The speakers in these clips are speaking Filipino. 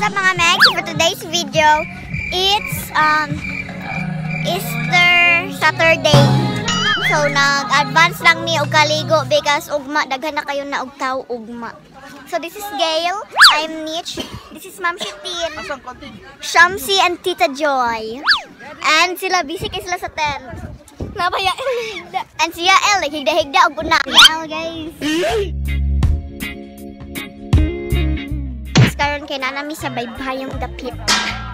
What's up mga Megs? For today's video, it's Easter Saturday. So nag-advance lang mi og kaligo because ugma daghan na kayo na og tao ugma. So this is Gail, I'm Mitch, this is Ma'am Shitin, Shamsi and Tita Joy. And sila busy kay sila sa tent. Nabaya El. And siya El higda-higda og una. El guys. Karon kay nanami sa baybayong dapit.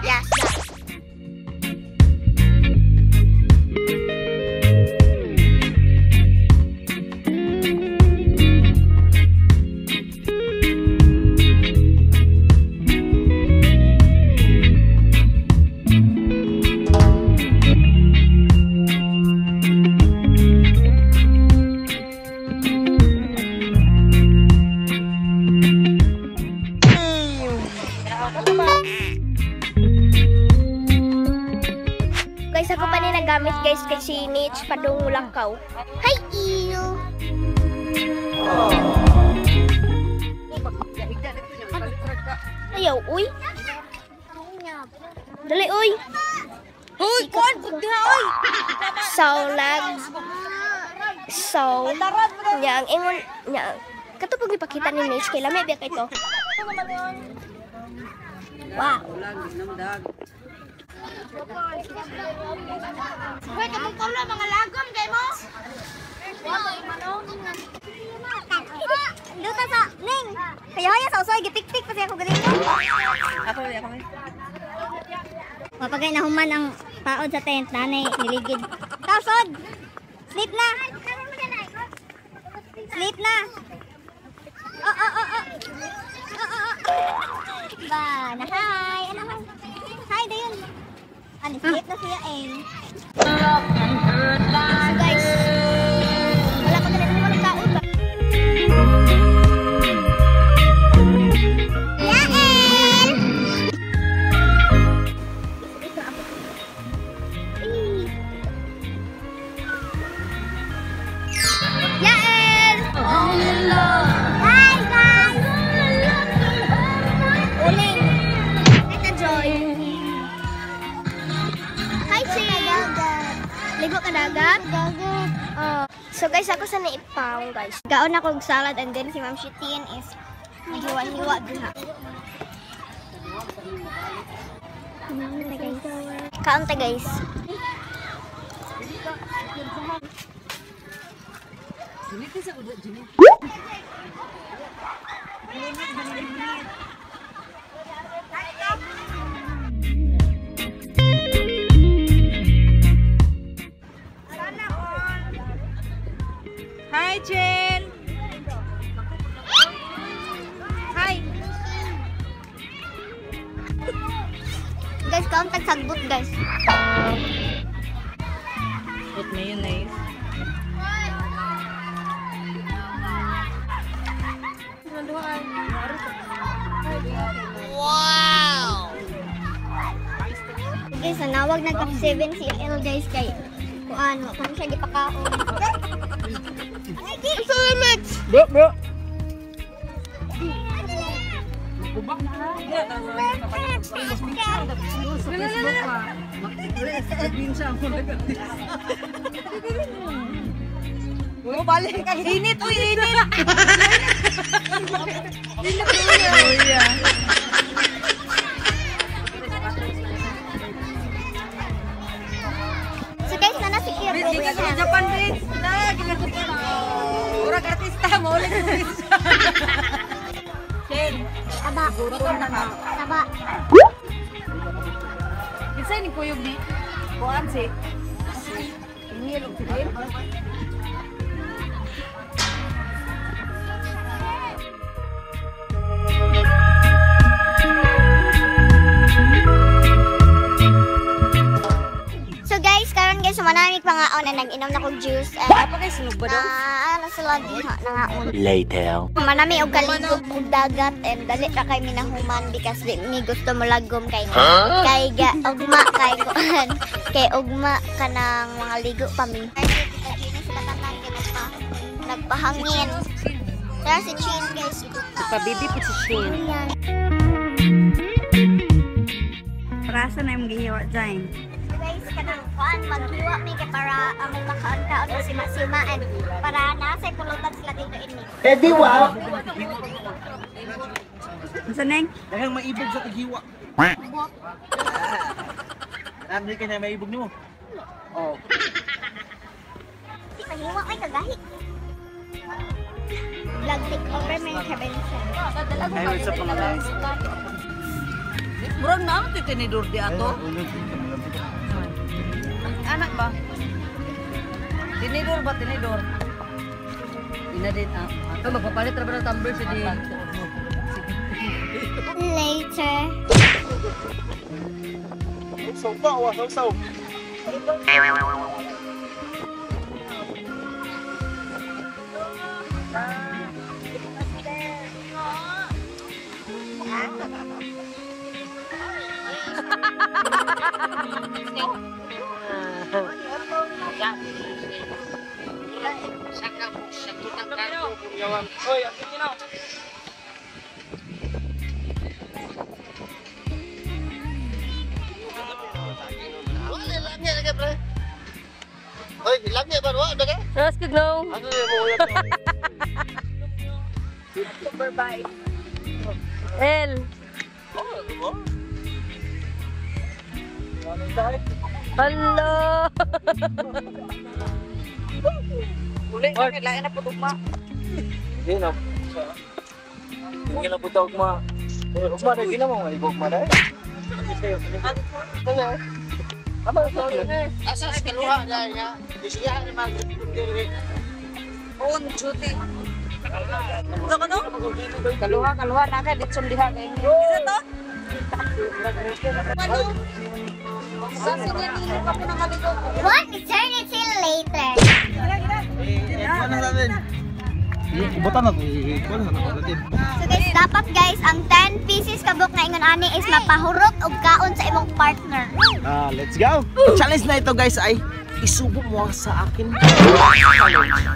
Yes. Guys, ako pa rin nagamit guys kay si Nitch padung Lakaw. Hi, iyo! Ayaw, uy! Dali, uy! Uy, kon! Pagdiha, uy! So, yang ingon, yang katupag ipakita ni Nitch kay lamay biya kay to. Wow! Hoy, katong kaulo mga lagom kay mo. Duta sa ning. Kaya sa usoy gitik-tik pa siya ako galing. Ako. Mapagay na human ang paod sa tent nanay niligid. Tausod. Sleep na. Sleep na. Ba, na hi. Ano man? Hi dayon. Ano, sleep na siya eh. So guys, wala pa ganun naman ang taon ba? Yael! Yael! Hi guys! Uling! Tita Joy! Ligo ka dagat? So guys, ako sa naipaw guys. Gaon ako og salad and then si Ma'am Shitin is hiwa-hiwa diha. Kaunta guys. Hi, Jen! Hi! Guys, kaon tagsagbot guys. Put mayonnaise. Wow! Guys, nanawag na kap 7 si El guys kay kuan, kung siya gipakaon. Salamat! Bro! Oh, balik ka. Init, uy, init! So guys, na-secure ko Hindi ka Japan, Vince! Urag artista, maulit mo Vince! Chen! Taba. Taba. Isa ni Kuyog di? Kuhaan si? Inilog si Chen? Sumanamig pangaon na nag-inom na kong juice and Apa kayo sunog ba daw? ano sila diha nangaon. Later. Manami og kaligog og dagat and dali ra kay minahuman because di mi gusto mo lagom kay kay ugma kay kuan kay ugma kanang mga ligo pa mi. Sila tanan nagpahangin. There's a chin guys. Pabibi po si Shin. Ayan. Asa na yung gihiwa dyan? Guys, kanang kuan maghiwa mi kay para ang makaon-kaon na sima-simaan para nasa pulutan sila dito ini. Asa neng? Dahil maibog sa taghiwa. Hindi ka na maibog nyo. Oh. Si mahiwa kay kagahi. Vlog takeover may kabensa. Ayaw sa pangalan. Murang na ito tinidor di ato. Anak ba? Tinidor ba tinidor? Ina din ah. Ito magpapalit ra ba ng tumbler si di. Later. Sausaw pa, wa sausaw. Hoy, asin niyo na. Hoy, lagi ba wa daga? Terus kagnaw. Ano mo uyat? Super bye. El. Hello. Uli, kailangan na putugma. Hindi na. Hindi na butog mo. Ugma na gina mo, ibog mo na. Ano? Aba, asa sa kaluha dahil nga. Disiya ni mag On duty. Ito ka no? Kaluha na ka, ditsun diha kayo. Isa to? Ano? Saan niya nilo ka po na maligo? One eternity later. Ikuha na natin. Ibutan na ito. Ikuha na natin. So guys, dapat guys, ang 10 pieces kabuk na ingon ani is mapahurot og kaon sa imong partner. Let's go! Challenge na ito guys ay isubo mo sa akin. Challenge.